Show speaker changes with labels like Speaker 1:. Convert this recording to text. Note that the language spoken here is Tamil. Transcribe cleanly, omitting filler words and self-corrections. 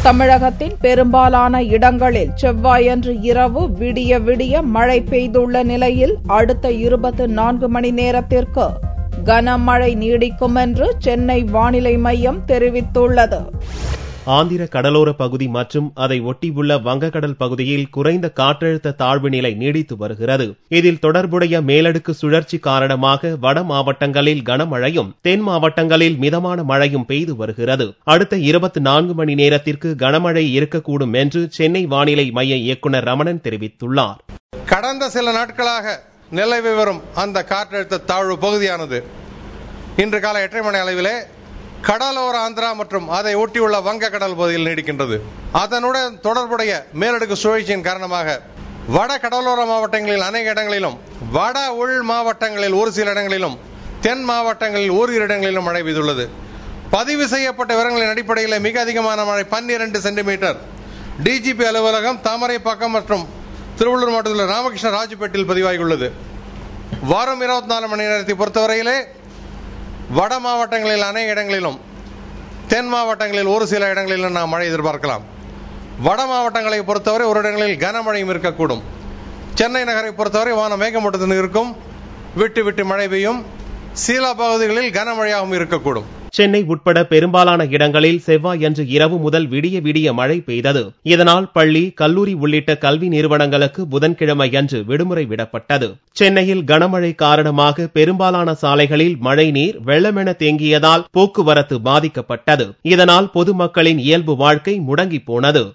Speaker 1: தமிழகத்தின் பெரும்பாலான இடங்களில் செவ்வாயன்று இரவு விடிய விடிய மழை பெய்துள்ள நிலையில் அடுத்த 24 மணி நேரத்திற்கு கனமழை நீடிக்கும் என்று சென்னை வானிலை மையம் தெரிவித்துள்ளது.
Speaker 2: ஆந்திர கடலோர பகுதி மற்றும் அதை ஒட்டியுள்ள வங்கக்கடல் பகுதியில் குறைந்த காற்றழுத்த தாழ்வு நிலை நீடித்து வருகிறது. இதில் தொடர்புடைய மேலடுக்கு சுழற்சி காரணமாக வட மாவட்டங்களில் கனமழையும் தென் மாவட்டங்களில் மிதமான மழையும் பெய்து வருகிறது. அடுத்த 24 மணி நேரத்திற்கு கனமழை இருக்கக்கூடும் என்று சென்னை வானிலை மைய இயக்குநர் ரமணன் தெரிவித்துள்ளார்.
Speaker 3: கடந்த சில நாட்களாக நிலவி வரும் அந்த காற்றழுத்த தாழ்வு பகுதியானது இன்று காலை 8:30 மணி அளவிலே கடலோர ஆந்திரா மற்றும் அதை ஒட்டியுள்ள வங்கக்கடல் பகுதியில் நீடிக்கின்றது. அதனுடன் தொடர்புடைய மேலடுக்கு சுழற்சியின் காரணமாக வட கடலோர மாவட்டங்களில் அநேக இடங்களிலும், வட உள் மாவட்டங்களில் ஒரு சில இடங்களிலும், தென் மாவட்டங்களில் ஓரிரு இடங்களிலும் மழை பெய்துள்ளது. பதிவு செய்யப்பட்ட விவரங்களின் அடிப்படையில் மிக அதிகமான மழை 12 சென்டிமீட்டர் டிஜிபி அலுவலகம், தாமரைப்பாக்கம் மற்றும் திருவள்ளூர் மாவட்டத்தில் ராமகிருஷ்ண ராஜுபேட்டில் பதிவாகியுள்ளது. வாரம் 24 மணி நேரத்தை பொறுத்தவரையிலே வட மாவட்டங்களில் அநேக இடங்களிலும், தென் மாவட்டங்களில் ஒரு சில இடங்களிலும் நாம் மழை எதிர்பார்க்கலாம். வட மாவட்டங்களை பொறுத்தவரை ஒரு இடங்களில் கனமழையும் இருக்கக்கூடும். சென்னை நகரை பொறுத்தவரை வானம் மேகமூட்டத்துடன் இருக்கும், விட்டு விட்டு மழை பெய்யும். சில பகுதிகளில் கனமழையாகவும் இருக்கக்கூடும்.
Speaker 2: சென்னை உட்பட பெரும்பாலான இடங்களில் செவ்வாயன்று இரவு முதல் விடிய விடிய மழை பெய்தது. இதனால் பள்ளி, கல்லூரி உள்ளிட்ட கல்வி நிறுவனங்களுக்கு புதன்கிழமையன்று விடுமுறை விடப்பட்டது. சென்னையில் கனமழை காரணமாக பெரும்பாலான சாலைகளில் மழைநீர் வெள்ளமென தேங்கியதால் போக்குவரத்து பாதிக்கப்பட்டது. இதனால் பொதுமக்களின் இயல்பு வாழ்க்கை முடங்கி போனது.